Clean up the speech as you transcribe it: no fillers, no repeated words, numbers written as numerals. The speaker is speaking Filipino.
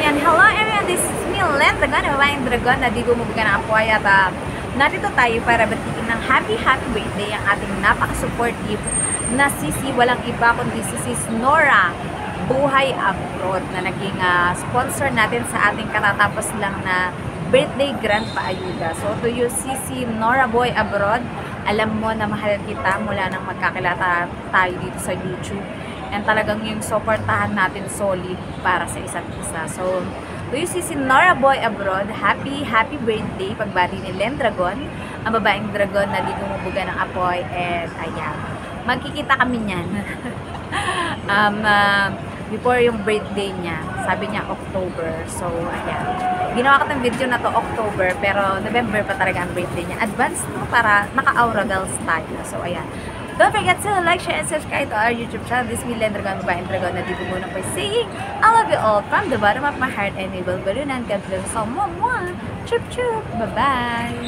Ayan, hello everyone, this is me, Len Dragon, babaeng dragon na di bumubuga ng apoy at narito tayo para batiin ng happy birthday ang ating napaka-supportive na sisi, walang iba kundi si Sis Nora Buhay Abroad na naging sponsor natin sa ating katatapos lang na birthday grant paayuda. So to you, Sisi Nora Buhay Abroad, alam mo na mahal kita mula nang magkakilala tayo dito sa YouTube. And talagang yung supportahan natin solid para sa isa't isa. So, to you, Sisi Nora Buhay Abroad, happy birthday, pagbati ni Len Dragon, ang babaeng dragon na di gumubuga ng apoy. And ayan, magkikita kami niyan. Before yung birthday niya, sabi niya October. So, ayan. Ginawa ko ng video na to October, pero November pa talaga ang birthday niya. Advance no, para naka-aura girls tayo. So, ayan. Don't forget to like, share, and subscribe to our YouTube channel. This is me, Len Dragon, babaeng dragon na dito muna by saying, I love you all from the bottom of my heart and may balbalunan. God bless all. Mwah, mwah. Chup, chup. Bye-bye.